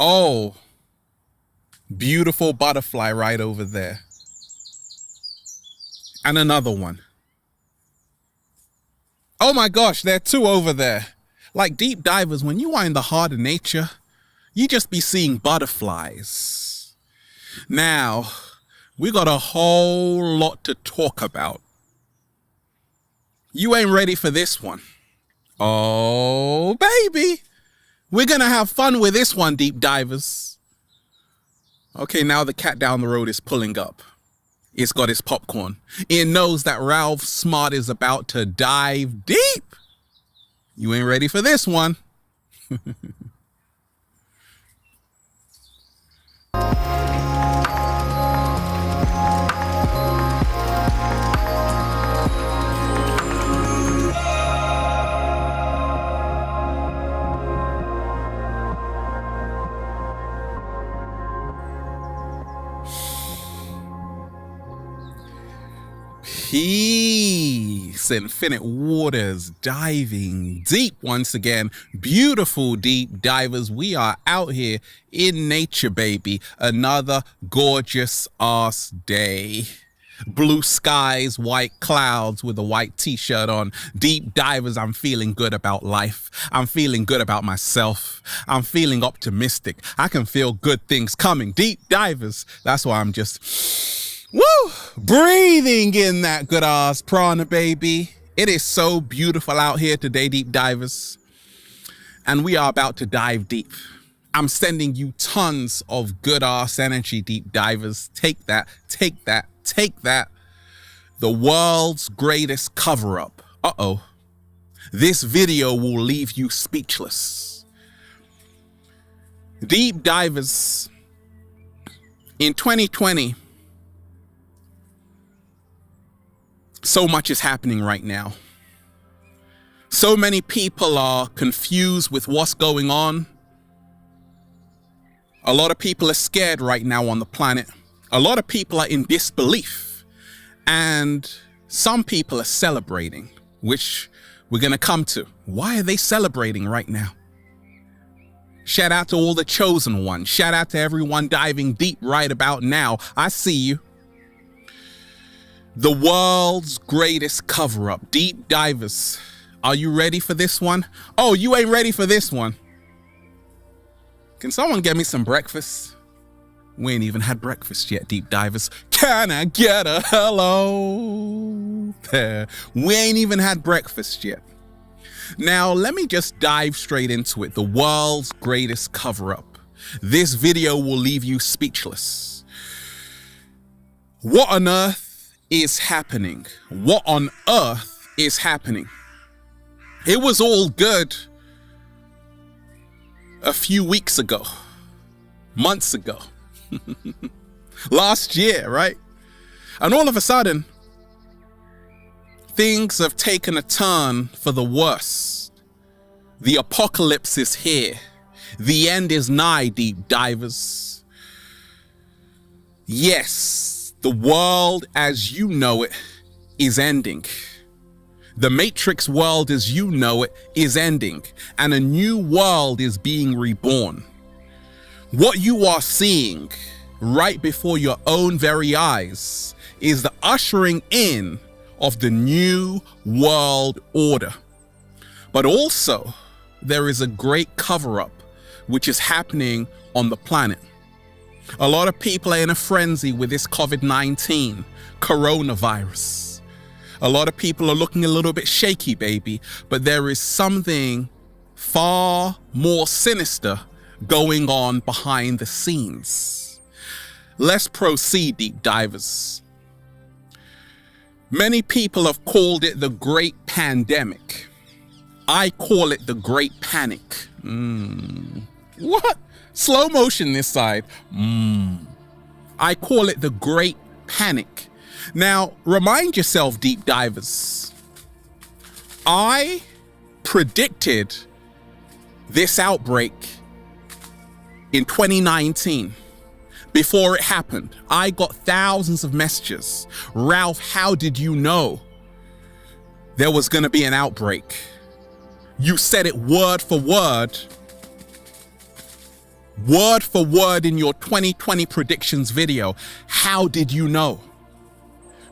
Oh, beautiful butterfly right over there. And another one. Oh my gosh, there are two over there. Like deep divers, when you are in the heart of nature, you just be seeing butterflies. Now, we got a whole lot to talk about. You ain't ready for this one. Oh, baby. We're going to have fun with this one, deep divers. Okay, now the cat down the road is pulling up. It's got its popcorn. It knows that Ralph Smart is about to dive deep. You ain't ready for this one. Peace, infinite waters, diving deep once again. Beautiful deep divers. We are out here in nature, baby. Another gorgeous ass day. Blue skies, white clouds with a white t-shirt on. Deep divers, I'm feeling good about life. I'm feeling good about myself. I'm feeling optimistic. I can feel good things coming. Deep divers. That's why I'm just... woo! Breathing in that good ass prana, baby. It is so beautiful out here today, deep divers. And we are about to dive deep. I'm sending you tons of good ass energy, deep divers. Take that, take that, take that. The world's greatest cover-up. Uh-oh. This video will leave you speechless. Deep divers, in 2020, so much is happening right now. So many people are confused with what's going on. A lot of people are scared right now on the planet. A lot of people are in disbelief. And some people are celebrating, which we're going to come to. Why are they celebrating right now? Shout out to all the chosen ones. Shout out to everyone diving deep right about now. I see you. The world's greatest cover-up. Deep divers. Are you ready for this one? Oh, you ain't ready for this one. Can someone get me some breakfast? We ain't even had breakfast yet, deep divers. Can I get a hello there? We ain't even had breakfast yet. Now, let me just dive straight into it. The world's greatest cover-up. This video will leave you speechless. What on earth is happening? What on earth is happening? It was all good a few weeks ago, months ago, last year, right? And all of a sudden, things have taken a turn for the worse. The apocalypse is here. The end is nigh, deep divers. Yes, the world as you know it is ending. The Matrix world as you know it is ending, and a new world is being reborn. What you are seeing right before your own very eyes is the ushering in of the new world order. But also, there is a great cover-up which is happening on the planet. A lot of people are in a frenzy with this COVID-19 coronavirus. A lot of people are looking a little bit shaky, baby, but there is something far more sinister going on behind the scenes. Let's proceed, deep divers. Many people have called it the Great Pandemic. I call it the Great Panic. What? Slow motion this side. I call it the Great Panic. Now, remind yourself, deep divers, I predicted this outbreak in 2019. Before it happened, I got thousands of messages. Ralph, how did you know there was going to be an outbreak? You said it word for word word for word in your 2020 predictions video. How did you know?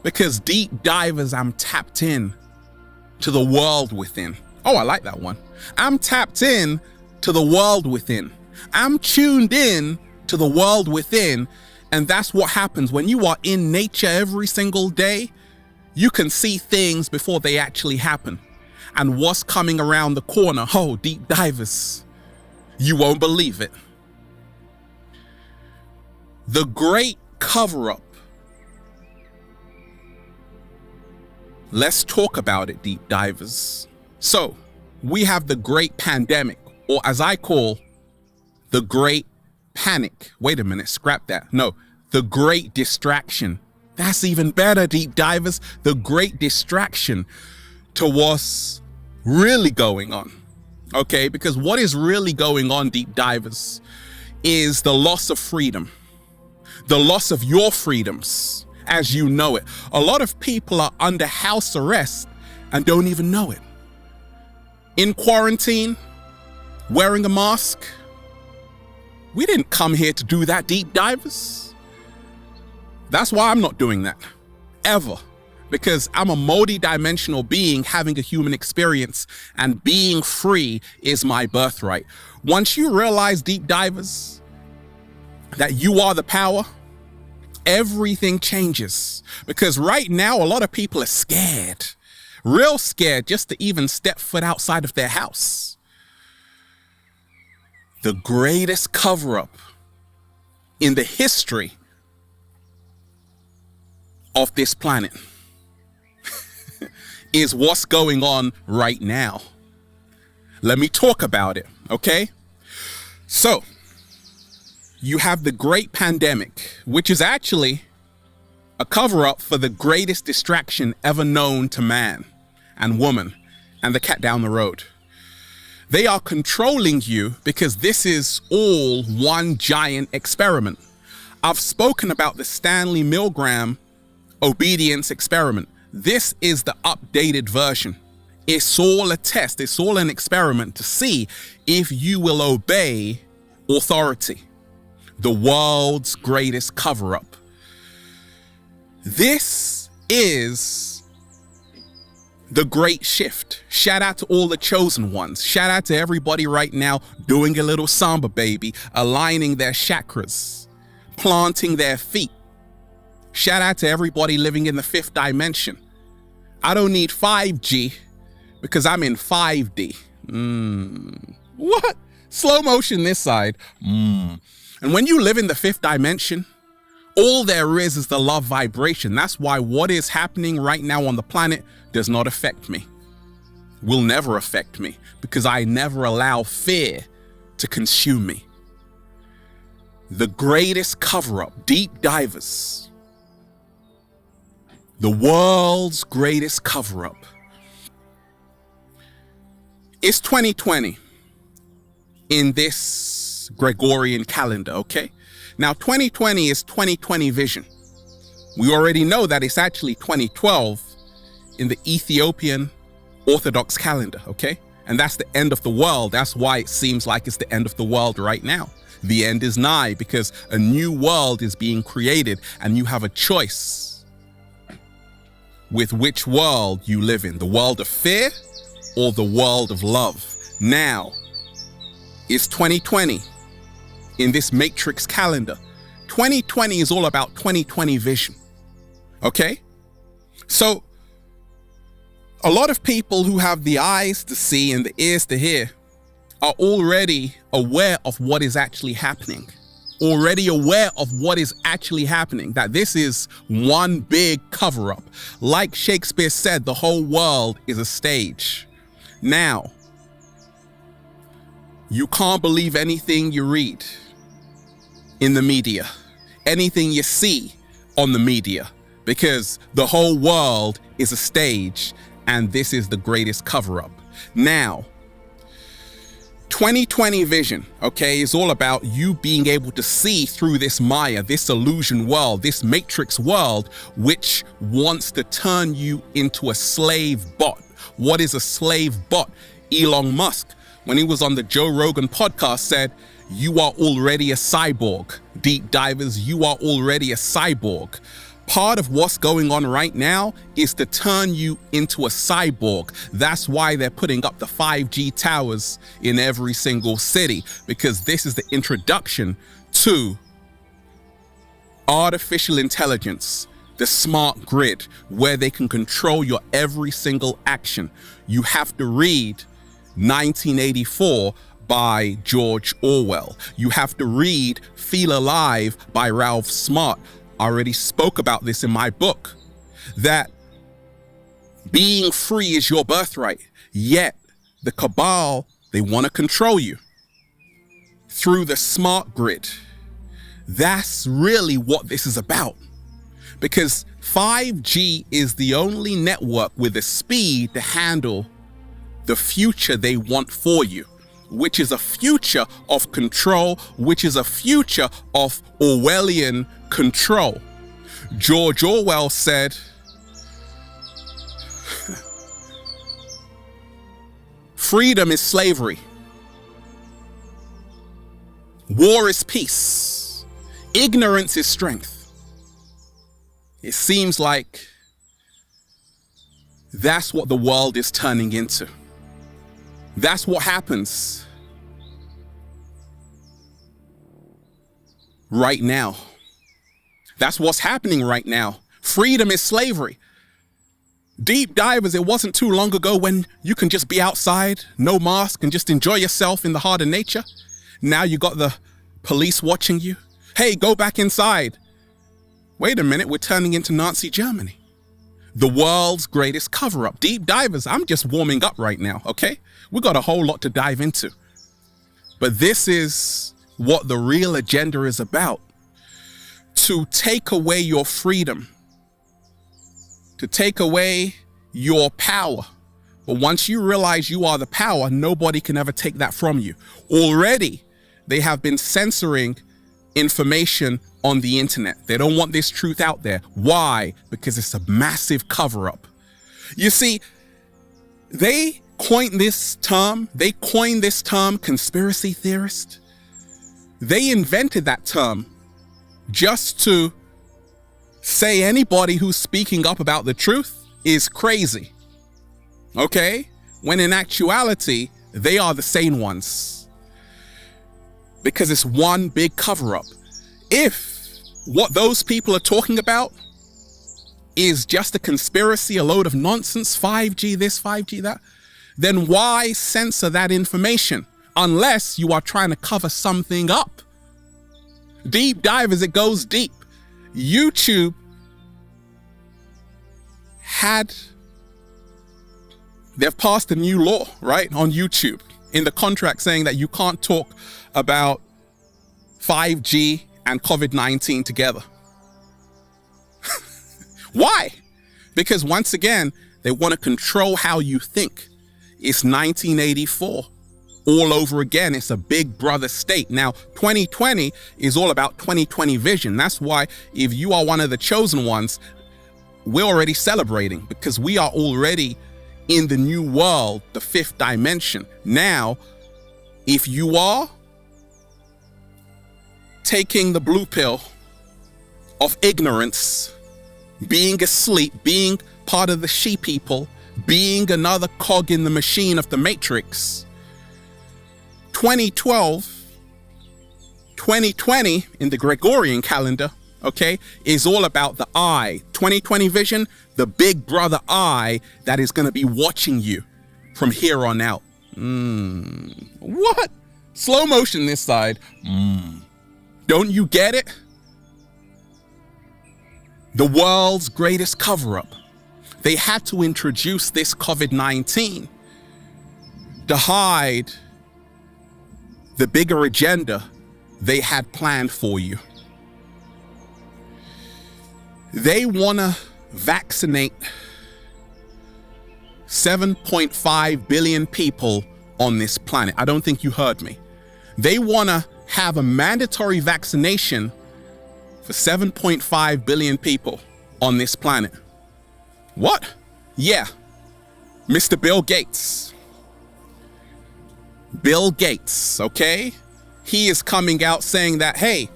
Because deep divers, I'm tapped in to the world within. Oh, I like that one. I'm tapped in to the world within. I'm tuned in to the world within. And that's what happens when you are in nature every single day. You can see things before they actually happen. And what's coming around the corner? Oh, deep divers, you won't believe it. The great cover-up. Let's talk about it, deep divers. So, we have the great pandemic, or as I call, the great panic. Wait a minute, scrap that. No, the great distraction. That's even better, deep divers. The great distraction to what's really going on. Okay, because what is really going on, deep divers, is the loss of freedom. The loss of your freedoms as you know it. A lot of people are under house arrest and don't even know it. In quarantine, wearing a mask. We didn't come here to do that, deep divers. That's why I'm not doing that, ever. Because I'm a multi-dimensional being having a human experience, and being free is my birthright. Once you realize, deep divers, that you are the power, everything changes. Because right now, a lot of people are scared, real scared, just to even step foot outside of their house. The greatest cover-up in the history of this planet is what's going on right now. Let me talk about it, okay? So, you have the great pandemic, which is actually a cover-up for the greatest distraction ever known to man and woman and the cat down the road. They are controlling you because this is all one giant experiment. I've spoken about the Stanley Milgram obedience experiment. This is the updated version. It's all a test. It's all an experiment to see if you will obey authority. The world's greatest cover-up. This is the great shift. Shout out to all the chosen ones. Shout out to everybody right now doing a little samba, baby, aligning their chakras, planting their feet. Shout out to everybody living in the 5th dimension. I don't need 5G because I'm in 5D. What? Slow motion this side. And when you live in the 5th dimension, all there is the love vibration. That's why what is happening right now on the planet does not affect me. Will never affect me because I never allow fear to consume me. The greatest cover-up, deep divers. The world's greatest cover-up. It's 2020 in this Gregorian calendar, okay? Now, 2020 is 2020 vision. We already know that it's actually 2012 in the Ethiopian Orthodox calendar, okay? And that's the end of the world. That's why it seems like it's the end of the world right now. The end is nigh because a new world is being created and you have a choice with which world you live in, the world of fear or the world of love. Now, it's 2020 in this matrix calendar. 2020 is all about 2020 vision, okay? So, a lot of people who have the eyes to see and the ears to hear are already aware of what is actually happening. Already aware of what is actually happening, that this is one big cover-up. Like Shakespeare said, the whole world is a stage. Now, you can't believe anything you read in the media, anything you see on the media, because the whole world is a stage and this is the greatest cover-up. Now, 2020 vision, okay, is all about you being able to see through this Maya, this illusion world, this matrix world, which wants to turn you into a slave bot. What is a slave bot? Elon Musk, when he was on the Joe Rogan podcast, said, you are already a cyborg. Deep divers, you are already a cyborg. Part of what's going on right now is to turn you into a cyborg. That's why they're putting up the 5G towers in every single city, because this is the introduction to artificial intelligence, the smart grid, where they can control your every single action. You have to read 1984 by George Orwell. You have to read Feel Alive by Ralph Smart. I already spoke about this in my book, that being free is your birthright, yet the cabal, they want to control you through the smart grid. That's really what this is about, because 5G is the only network with the speed to handle the future they want for you, which is a future of control, which is a future of Orwellian control. George Orwell said, freedom is slavery. War is peace. Ignorance is strength. It seems like that's what the world is turning into. That's what happens right now. That's what's happening right now. Freedom is slavery. Deep divers, it wasn't too long ago when you can just be outside, no mask, and just enjoy yourself in the heart of nature. Now you got the police watching you. Hey, go back inside. Wait a minute, we're turning into Nazi Germany. The world's greatest cover-up. Deep divers, I'm just warming up right now, okay? We got a whole lot to dive into. But this is what the real agenda is about. To take away your freedom. To take away your power. But once you realize you are the power, nobody can ever take that from you. Already, they have been censoring information on the internet. They don't want this truth out there. Why? Because it's a massive cover-up. You see, they coined this term, conspiracy theorist. They invented that term just to say anybody who's speaking up about the truth is crazy. Okay? When in actuality, they are the sane ones. Because it's one big cover-up. If what those people are talking about is just a conspiracy, a load of nonsense, 5G this, 5G that, then why censor that information? Unless you are trying to cover something up. Deep divers, it goes deep. YouTube they've passed a new law, right, on YouTube in the contract saying that you can't talk about 5G and COVID-19 together. Why? Because once again, they want to control how you think. It's 1984 all over again. It's a big brother state. Now, 2020 is all about 2020 vision. That's why if you are one of the chosen ones, we're already celebrating, because we are already in the new world, the fifth dimension. Now, if you are taking the blue pill of ignorance, being asleep, being part of the she people, being another cog in the machine of the matrix, 2020 in the Gregorian calendar, okay, is all about the eye. 2020 vision, the big brother eye that is going to be watching you from here on out. What? Slow motion this side. Don't you get it? The world's greatest cover-up. They had to introduce this COVID-19 to hide the bigger agenda they had planned for you. They want to vaccinate 7.5 billion people on this planet. I don't think you heard me. They want to have a mandatory vaccination for 7.5 billion people on this planet. What? Yeah. Mr. Bill Gates. Bill Gates, okay? he is coming out saying that, hey,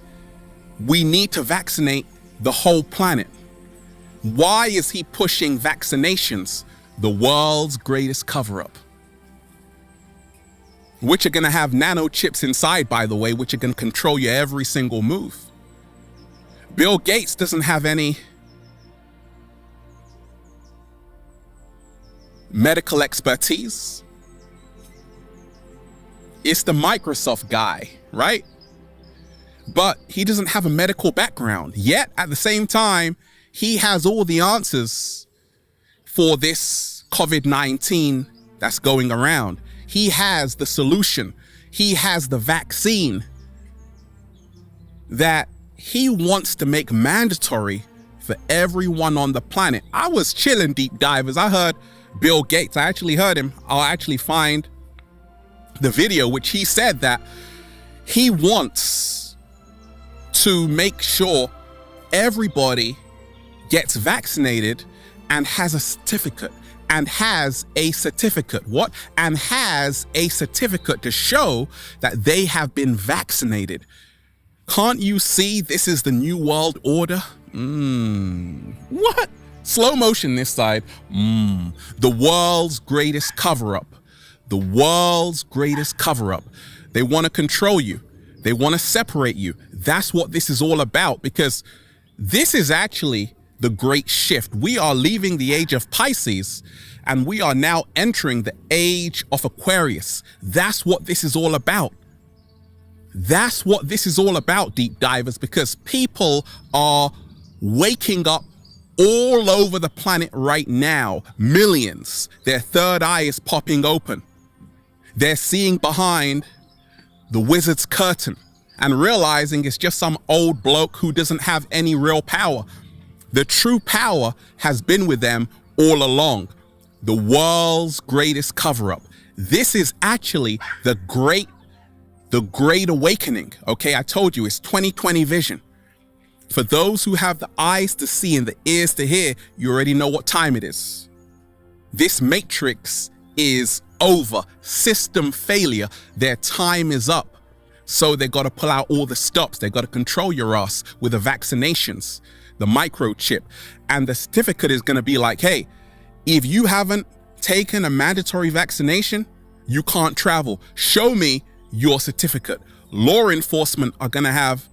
we need to vaccinate the whole planet. Why is he pushing vaccinations? The world's greatest cover-up, which are going to have nanochips inside, by the way, which are going to control your every single move. Bill Gates doesn't have any medical expertise. It's the Microsoft guy, right? But he doesn't have a medical background. Yet, at the same time, he has all the answers for this COVID-19 that's going around. He has the solution. He has the vaccine that he wants to make mandatory for everyone on the planet. I was chilling, deep divers. I heard Bill Gates. I actually heard him. I'll actually find the video, which he said that he wants to make sure everybody gets vaccinated and has a certificate. And has a certificate. What? And has a certificate to show that they have been vaccinated. Can't you see this is the new world order? What? Slow motion this side. The world's greatest cover-up. The world's greatest cover-up. They want to control you. They want to separate you. That's what this is all about, because this is actually the great shift. We are leaving the age of Pisces and we are now entering the age of Aquarius. That's what this is all about. That's what this is all about, deep divers, because people are waking up all over the planet right now. Millions. Their third eye is popping open. They're seeing behind the wizard's curtain and realizing it's just some old bloke who doesn't have any real power. The true power has been with them all along. The world's greatest cover-up. This is actually the great awakening. Okay, I told you it's 2020 vision. For those who have the eyes to see and the ears to hear, you already know what time it is. This matrix is over. System failure. Their time is up. So they got to pull out all the stops. They got to control your ass with the vaccinations, the microchip, and the certificate is going to be like, hey, if you haven't taken a mandatory vaccination, you can't travel. Show me your certificate. Law enforcement are going to have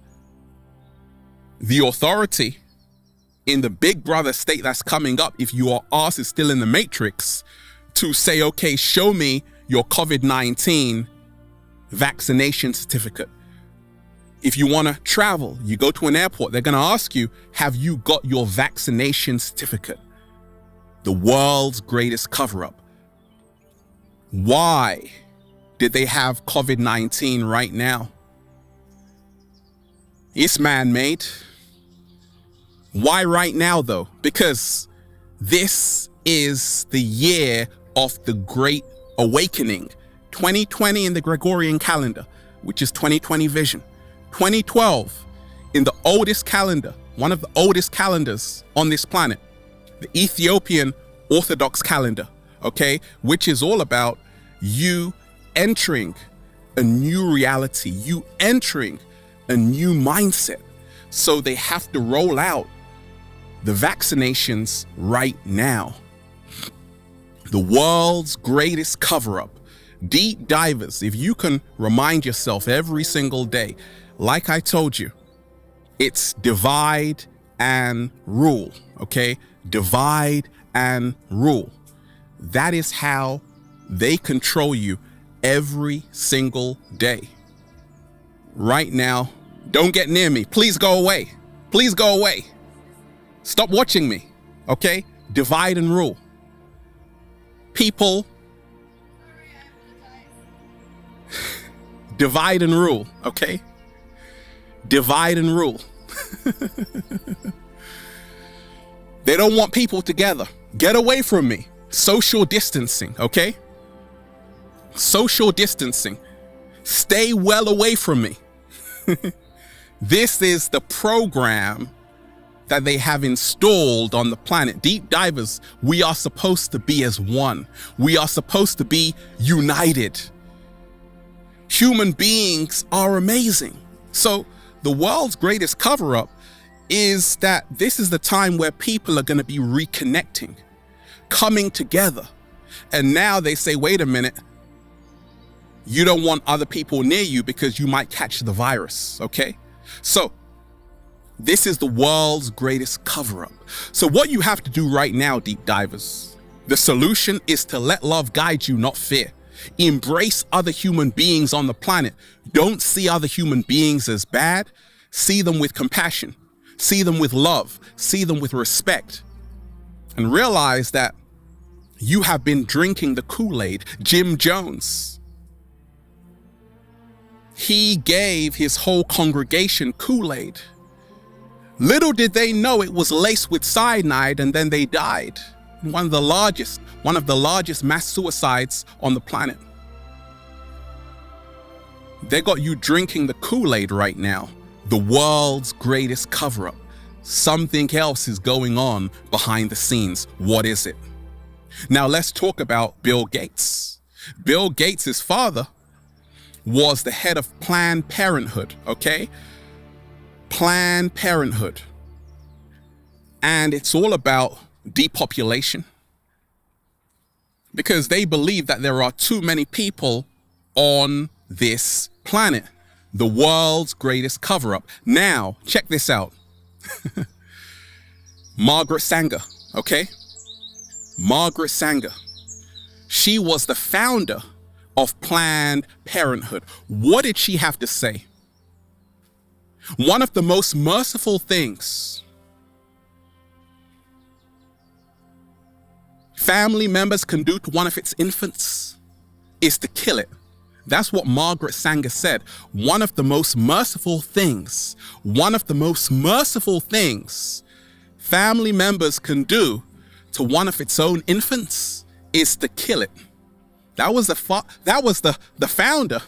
the authority in the big brother state that's coming up, if your ass is still in the matrix, to say, okay, show me your COVID-19 vaccination certificate. If you want to travel, you go to an airport, they're going to ask you, have you got your vaccination certificate? The world's greatest cover-up. Why did they have COVID-19 right now? It's man-made. Why right now, though? Because this is the year of the Great Awakening. 2020 in the Gregorian calendar, which is 2020 vision. 2012 in the oldest calendar, one of the oldest calendars on this planet, the Ethiopian Orthodox calendar, okay, which is all about you entering a new reality, you entering a new mindset. So they have to roll out the vaccinations right now. The world's greatest cover-up. Deep divers, if you can remind yourself every single day, like I told you, it's divide and rule, okay? Divide and rule. That is how they control you every single day. Right now, don't get near me. Please go away. Please go away. Stop watching me, okay? Divide and rule. People, divide and rule, okay? Divide and rule. They don't want people together. Get away from me. Social distancing, okay? Social distancing. Stay well away from me. This is the program that they have installed on the planet. Deep divers, we are supposed to be as one. We are supposed to be united. Human beings are amazing. So the world's greatest cover-up is that this is the time where people are going to be reconnecting, coming together. And now they say, wait a minute, you don't want other people near you because you might catch the virus, okay? So this is the world's greatest cover-up. So what you have to do right now, deep divers, the solution is to let love guide you, not fear. Embrace other human beings on the planet. Don't see other human beings as bad. See them with compassion. See them with love. See them with respect. And realize that you have been drinking the Kool-Aid. Jim Jones, he gave his whole congregation Kool-Aid. Little did they know it was laced with cyanide, and then they died. One of the largest mass suicides on the planet. They got you drinking the Kool-Aid right now. The world's greatest cover-up. Something else is going on behind the scenes. What is it? Now let's talk about Bill Gates. Bill Gates' father was the head of Planned Parenthood, okay? Planned Parenthood. And it's all about depopulation, because they believe that there are too many people on this planet. The world's greatest cover-up. Now, check this out. Margaret Sanger, okay? Margaret Sanger. She was the founder of Planned Parenthood. What did she have to say? One of the most merciful things family members can do to one of its infants is to kill it. That's what Margaret Sanger said. One of the most merciful things family members can do to one of its own infants is to kill it. That was the founder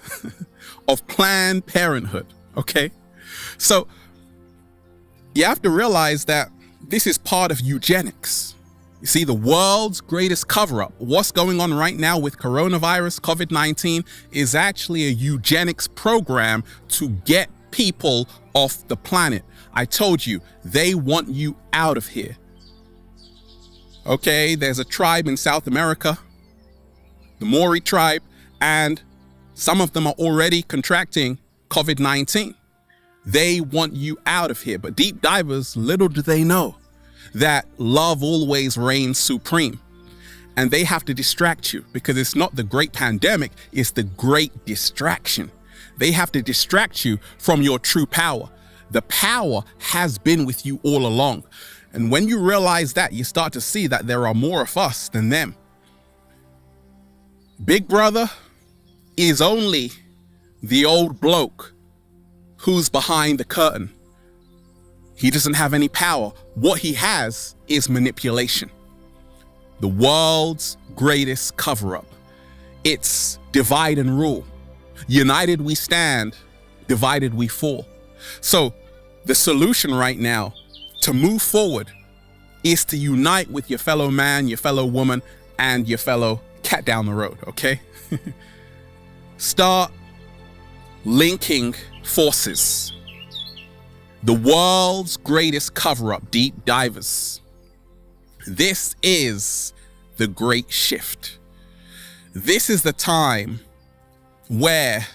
of Planned Parenthood, okay? So you have to realize that this is part of eugenics. You see, the world's greatest cover-up, what's going on right now with coronavirus, COVID-19, is actually a eugenics program to get people off the planet. I told you, they want you out of here. Okay, there's a tribe in South America, the Maori tribe, and some of them are already contracting COVID-19. They want you out of here. But deep divers, little do they know that love always reigns supreme. And they have to distract you, because it's not the great pandemic, it's the great distraction. They have to distract you from your true power. The power has been with you all along. And when you realize that, you start to see that there are more of us than them. Big Brother is only the old bloke who's behind the curtain. He doesn't have any power. What he has is manipulation. The world's greatest cover-up. It's divide and rule. United we stand, divided we fall. So the solution right now to move forward is to unite with your fellow man, your fellow woman, and your fellow cat down the road, okay? Start linking forces. The world's greatest cover-up, deep divers. This is the great shift. This is the time where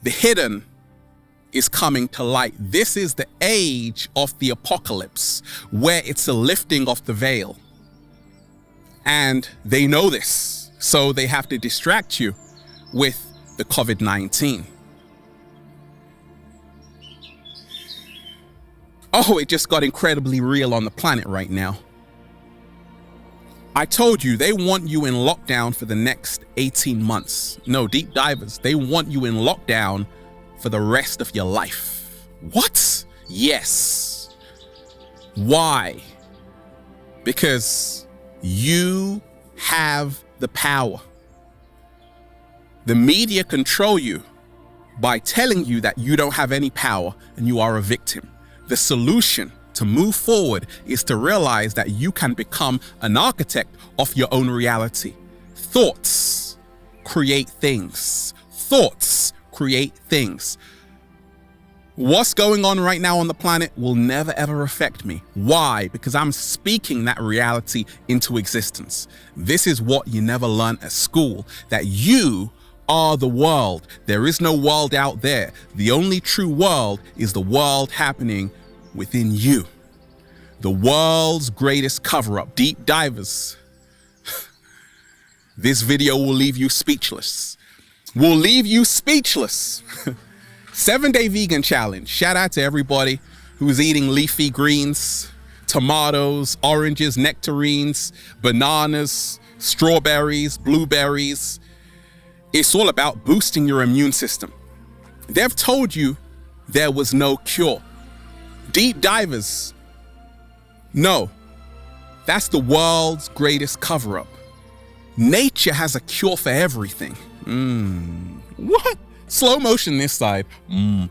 the hidden is coming to light. This is the age of the apocalypse, where it's a lifting of the veil. And they know this, so they have to distract you with the COVID-19. Oh, it just got incredibly real on the planet right now. I told you, they want you in lockdown for the next 18 months. No, deep divers, they want you in lockdown for the rest of your life. What? Yes. Why? Because you have the power. The media control you by telling you that you don't have any power and you are a victim. The solution to move forward is to realize that you can become an architect of your own reality. Thoughts create things. thoughts create things. What's going on right now on the planet will never ever affect me. Why? Because I'm speaking that reality into existence. This is what you never learn at school, that you are the world. There is no world out there. The only true world is the world happening within you. The world's greatest cover-up. Deep divers. This video will leave you speechless. Will leave you speechless. 7-day vegan challenge. Shout out to everybody who's eating leafy greens, tomatoes, oranges, nectarines, bananas, strawberries, blueberries. It's all about boosting your immune system. They've told you there was no cure. Deep divers. No, that's the world's greatest cover-up. Nature has a cure for everything. What? Slow motion this side.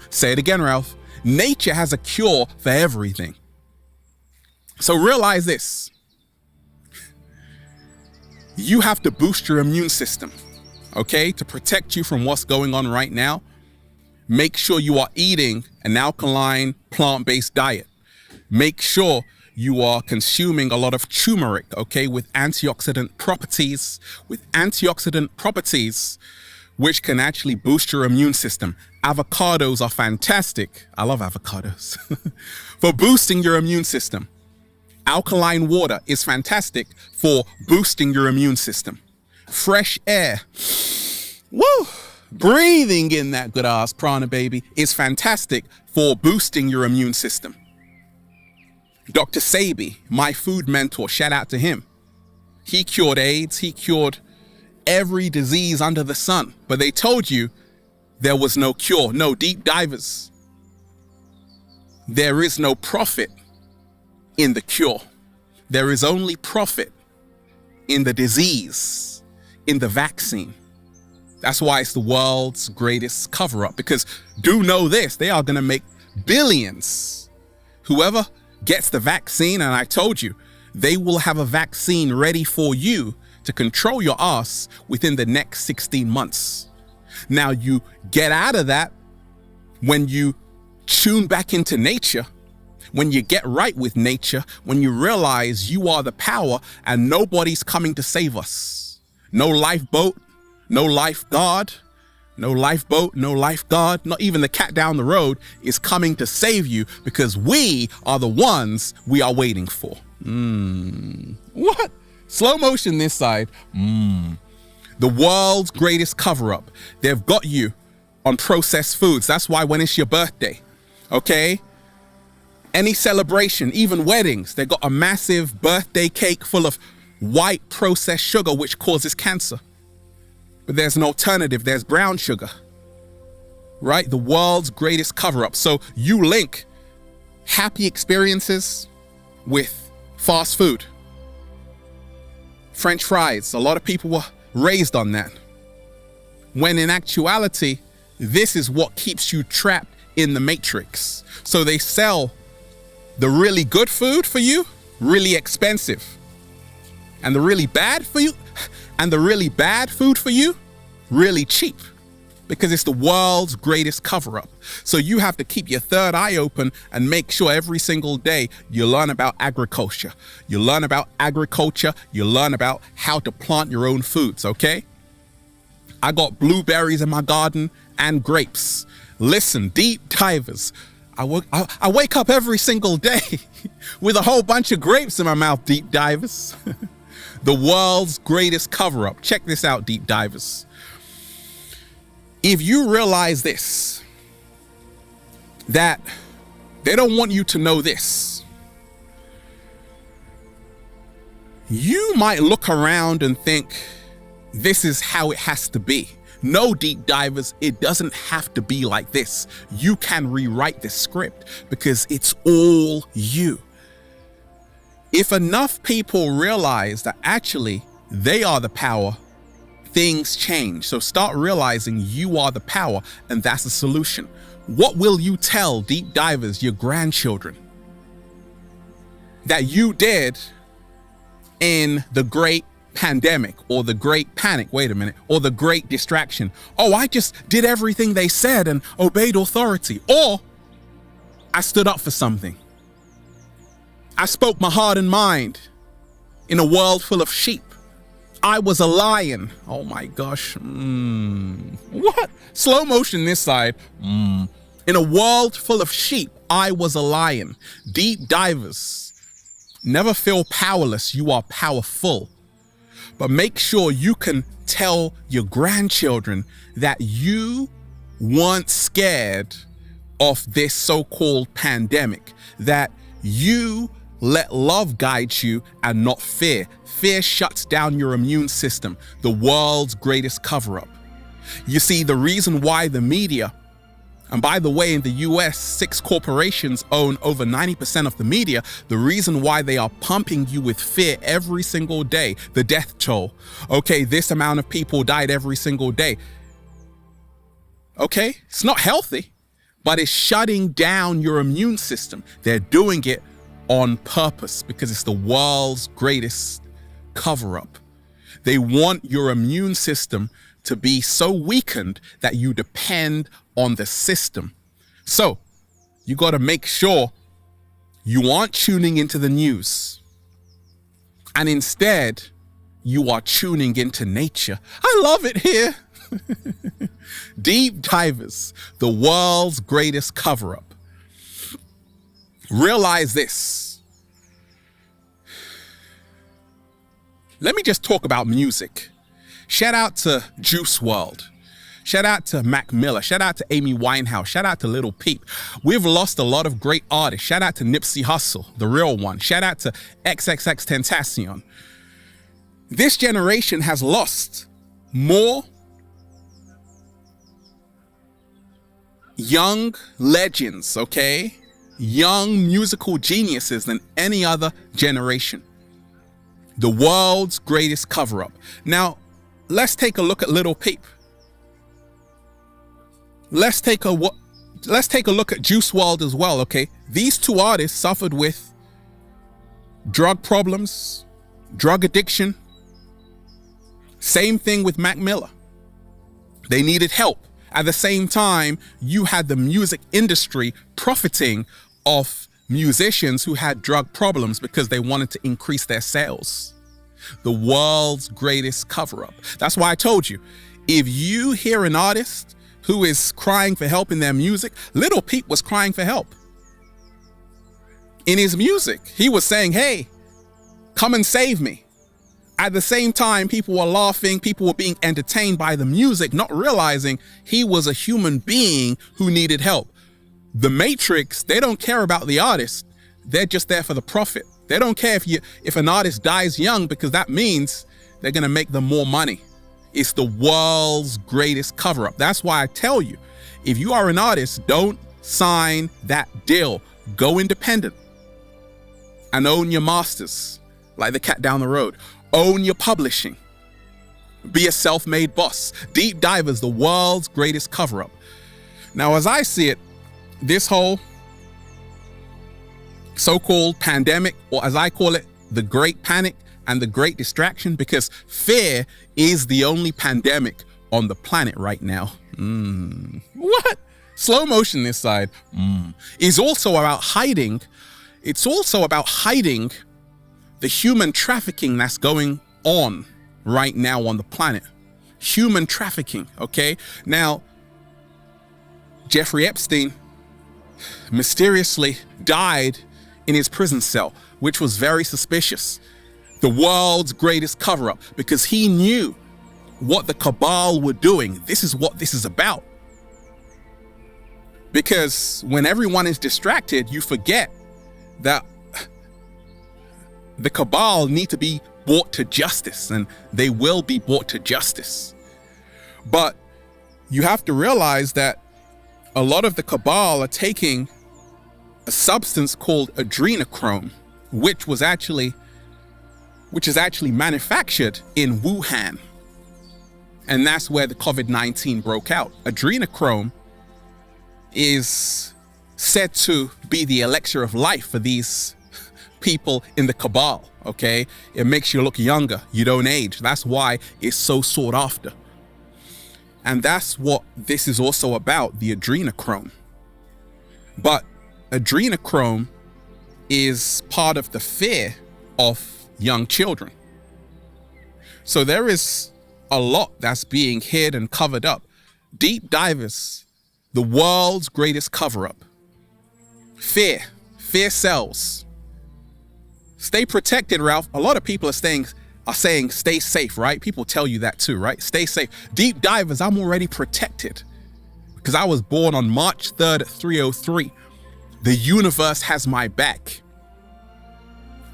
Say it again, Ralph. Nature has a cure for everything. So realize this. You have to boost your immune system, okay, to protect you from what's going on right now. Make sure you are eating an alkaline, plant-based diet. Make sure you are consuming a lot of turmeric, okay, with antioxidant properties, which can actually boost your immune system. Avocados are fantastic. I love avocados. For boosting your immune system. Alkaline water is fantastic for boosting your immune system. Fresh air. Woo! Breathing in that good ass prana, baby, is fantastic for boosting your immune system. Dr. Sebi, my food mentor, shout out to him. He cured AIDS, he cured every disease under the sun, but they told you there was no cure. No, deep divers. There is no profit in the cure. There is only profit in the disease, in the vaccine. That's why it's the world's greatest cover-up, because do know this, they are going to make billions. Whoever gets the vaccine, and I told you, they will have a vaccine ready for you to control your ass within the next 16 months. Now you get out of that when you tune back into nature, when you get right with nature, when you realize you are the power and nobody's coming to save us. No lifeboat, no lifeguard, no lifeboat, no lifeguard, not even the cat down the road is coming to save you, because we are the ones we are waiting for. What? Slow motion this side. The world's greatest cover-up. They've got you on processed foods. That's why when it's your birthday, okay? Any celebration, even weddings, they got a massive birthday cake full of white processed sugar, which causes cancer. But there's an alternative. There's brown sugar, right? The world's greatest cover-up. So you link happy experiences with fast food. French fries. A lot of people were raised on that. When in actuality, this is what keeps you trapped in the matrix. So they sell the really good food for you, really expensive. And the really bad for you, and the really bad food for you, really cheap, because it's the world's greatest cover-up. So you have to keep your third eye open and make sure every single day you learn about agriculture. You learn about agriculture, you learn about how to plant your own foods, okay? I got blueberries in my garden and grapes. Listen, deep divers, I wake up every single day with a whole bunch of grapes in my mouth, deep divers. The world's greatest cover-up. Check this out, deep divers. If you realize this, that they don't want you to know this, you might look around and think this is how it has to be. No, deep divers, it doesn't have to be like this. You can rewrite this script because it's all you. If enough people realize that actually they are the power, things change. So start realizing you are the power, and that's the solution. What will you tell deep divers, your grandchildren, that you did in the great pandemic or the great panic, wait a minute, or the great distraction. Oh, I just did everything they said and obeyed authority. Or I stood up for something. I spoke my heart and mind in a world full of sheep. I was a lion. Oh my gosh. What? Slow motion this side. In a world full of sheep, I was a lion. Deep divers. Never feel powerless. You are powerful. But make sure you can tell your grandchildren that you weren't scared of this so-called pandemic, that you let love guide you and not fear. Fear shuts down your immune system, the world's greatest cover-up. You see, the reason why the media, and by the way, in the US, 6 corporations own over 90% of the media. The reason why they are pumping you with fear every single day, the death toll. Okay, this amount of people died every single day. Okay, it's not healthy, but it's shutting down your immune system. They're doing it on purpose because it's the world's greatest cover-up. They want your immune system to be so weakened that you depend on the system. So you got to make sure you aren't tuning into the news, and instead you are tuning into nature. I love it here. Deep divers, the world's greatest cover-up. Realize this. Let me just talk about music. Shout out to Juice WRLD. Shout out to Mac Miller. Shout out to Amy Winehouse. Shout out to Lil Peep. We've lost a lot of great artists. Shout out to Nipsey Hussle, the real one. Shout out to XXXTentacion. This generation has lost more young legends, okay? Young musical geniuses than any other generation. The world's greatest cover-up. Now, let's take a look at Lil Peep. Let's take a look at Juice WRLD as well, okay? These two artists suffered with drug problems, drug addiction. Same thing with Mac Miller. They needed help. At the same time, you had the music industry profiting off musicians who had drug problems because they wanted to increase their sales. The world's greatest cover-up. That's why I told you, if you hear an artist who is crying for help in their music, Lil Peep was crying for help. In his music, he was saying, hey, come and save me. At the same time, people were laughing, people were being entertained by the music, not realizing he was a human being who needed help. The Matrix, they don't care about the artist. They're just there for the profit. They don't care if an artist dies young, because that means they're going to make them more money. It's the world's greatest cover-up. That's why I tell you, if you are an artist, don't sign that deal. Go independent and own your masters like the cat down the road. Own your publishing. Be a self-made boss. Deep divers, the world's greatest cover-up. Now, as I see it, this whole so-called pandemic, or as I call it, the great panic and the great distraction, because fear is the only pandemic on the planet right now. What? Slow motion this side. Is also about hiding. It's also about hiding the human trafficking that's going on right now on the planet. Human trafficking, okay? Now, Jeffrey Epstein mysteriously died in his prison cell, which was very suspicious. The world's greatest cover-up, because he knew what the cabal were doing. This is what this is about. Because when everyone is distracted, you forget that the cabal need to be brought to justice, and they will be brought to justice. But you have to realize that a lot of the cabal are taking a substance called adrenochrome, which is actually manufactured in Wuhan. And that's where the COVID-19 broke out. Adrenochrome is said to be the elixir of life for these people in the cabal, okay? It makes you look younger. You don't age. That's why it's so sought after. And that's what this is also about, the adrenochrome. But adrenochrome is part of the fear of young children. So there is a lot that's being hid and covered up. Deep divers, the world's greatest cover-up. Fear sells. Stay protected, Ralph. A lot of people are saying stay safe, right? People tell you that too, right? Stay safe. Deep divers, I'm already protected because I was born on March 3rd at 3:03. The universe has my back.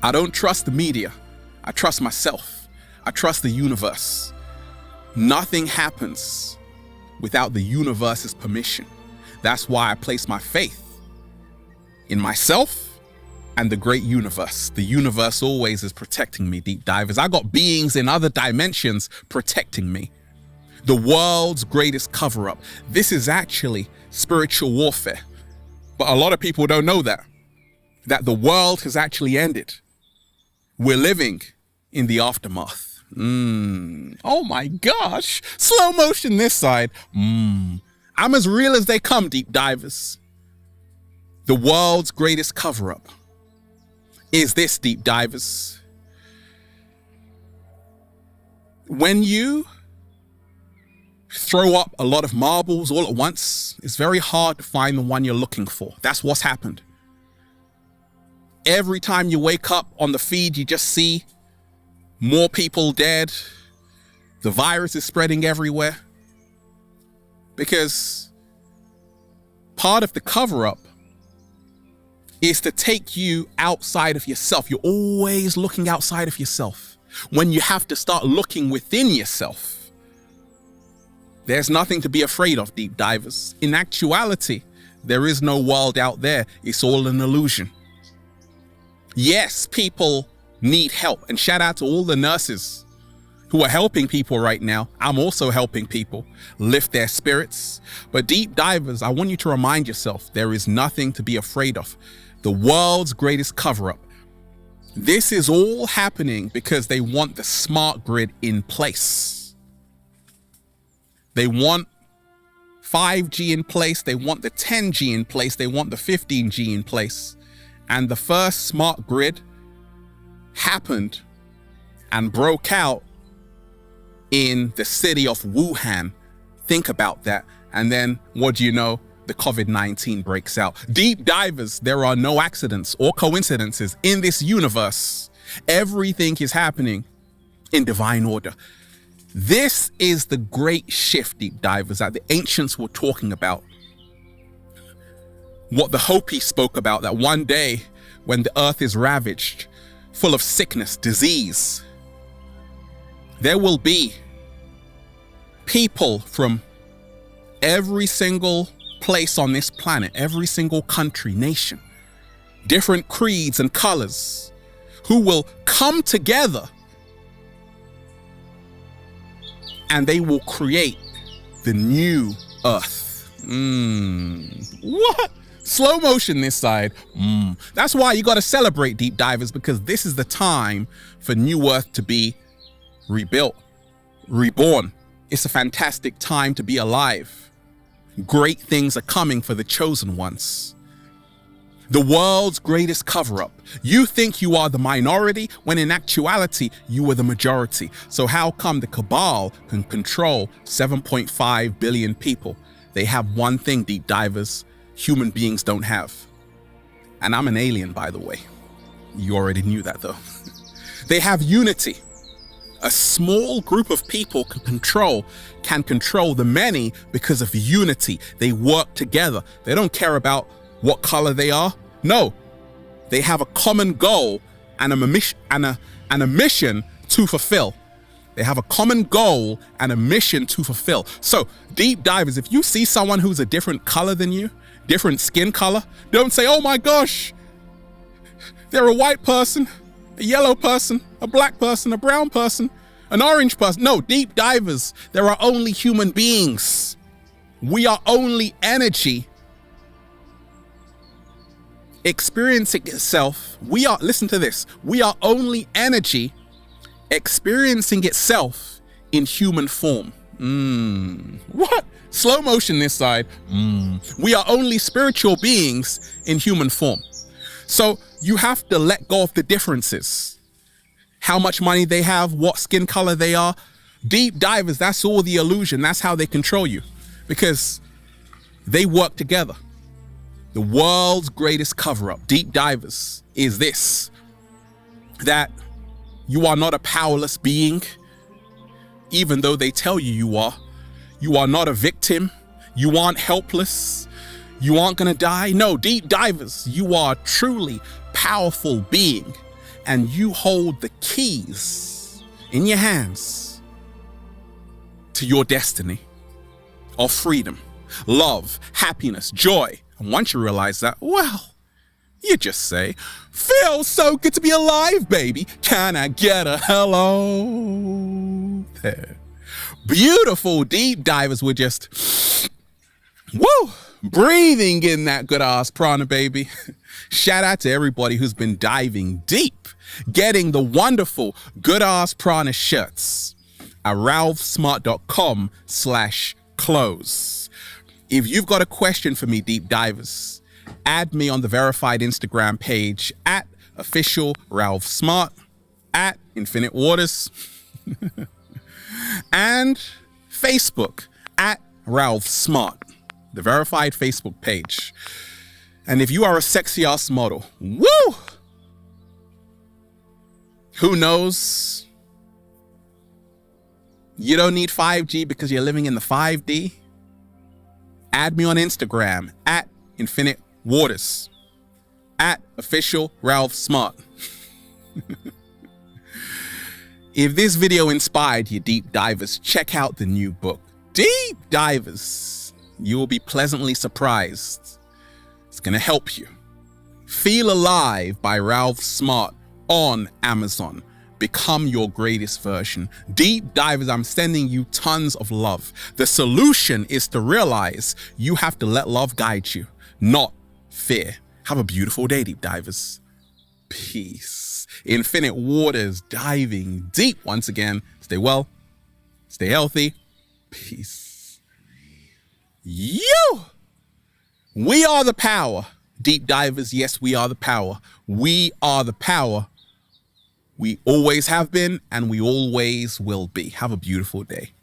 I don't trust the media. I trust myself. I trust the universe. Nothing happens without the universe's permission. That's why I place my faith in myself and the great universe. The universe always is protecting me, deep divers. I got beings in other dimensions protecting me. The world's greatest cover-up. This is actually spiritual warfare. But a lot of people don't know that the world has actually ended. We're living in the aftermath. Oh my gosh. Slow motion this side. I'm as real as they come, deep divers. The world's greatest cover-up is this, deep divers. When you throw up a lot of marbles all at once, it's very hard to find the one you're looking for. That's what's happened. Every time you wake up on the feed, you just see more people dead. The virus is spreading everywhere. Because part of the cover-up is to take you outside of yourself. You're always looking outside of yourself when you have to start looking within yourself. There's nothing to be afraid of, deep divers. In actuality, there is no world out there. It's all an illusion. Yes, people need help. And shout out to all the nurses who are helping people right now. I'm also helping people lift their spirits. But deep divers, I want you to remind yourself, there is nothing to be afraid of. The world's greatest cover-up. This is all happening because they want the smart grid in place. They want 5G in place. They want the 10G in place. They want the 15G in place. And the first smart grid happened and broke out in the city of Wuhan. Think about that. And then what do you know? The COVID-19 breaks out. Deep divers, there are no accidents or coincidences in this universe. Everything is happening in divine order. This is the great shift, deep divers, that the ancients were talking about. What the Hopi spoke about, that one day when the earth is ravaged, full of sickness, disease, there will be people from every single place on this planet, every single country, nation, different creeds and colors, who will come together and they will create the new earth. What? Slow motion this side. That's why you got to celebrate, deep divers, because this is the time for new earth to be rebuilt, reborn. It's a fantastic time to be alive. Great things are coming for the chosen ones. The world's greatest cover-up. You think you are the minority when in actuality you are the majority. So how come the cabal can control 7.5 billion people? They have one thing, deep divers, human beings don't have. And I'm an alien, by the way. You already knew that though. They have unity. A small group of people can control the many because of unity. They work together. They don't care about what color they are. No, they have a common goal and a mission to fulfill. They have a common goal and a mission to fulfill. So, deep divers, if you see someone who's a different color than you, different skin color, don't say, oh my gosh, they're a white person, a yellow person, a black person, a brown person, an orange person. No, deep divers, there are only human beings. We are only energy experiencing itself. Listen to this. We are only energy experiencing itself in human form. What? Slow motion this side. We are only spiritual beings in human form. So you have to let go of the differences. How much money they have, what skin color they are. Deep divers, that's all the illusion. That's how they control you, because they work together. The world's greatest cover-up, deep divers, is this: that you are not a powerless being, even though they tell you you are. You are not a victim. You aren't helpless. You aren't gonna die. No, deep divers, you are a truly powerful being, and you hold the keys in your hands to your destiny of freedom, love, happiness, joy. And once you realize that, well, you just say, feels so good to be alive, baby. Can I get a hello there? Beautiful deep divers. We're just, woo, breathing in that good ass prana, baby. Shout out to everybody who's been diving deep, getting the wonderful good ass prana shirts at ralphsmart.com/close. If you've got a question for me, deep divers, add me on the verified Instagram page at official Ralph Smart, at Infinite Waters, and Facebook at Ralph Smart, the verified Facebook page. And if you are a sexy ass model, woo! Who knows? You don't need 5G because you're living in the 5D. Add me on Instagram at Infinite Waters, at official Ralph Smart. If this video inspired you, deep divers, check out the new book, Deep Divers. You will be pleasantly surprised. It's gonna help you. Feel Alive by Ralph Smart on Amazon. Become your greatest version. Deep divers, I'm sending you tons of love. The solution is to realize you have to let love guide you, not fear. Have a beautiful day, deep divers. Peace. Infinite Waters, diving deep once again. Stay well, stay healthy. Peace. You! We are the power. Deep divers, yes, we are the power. We are the power. We always have been, and we always will be. Have a beautiful day.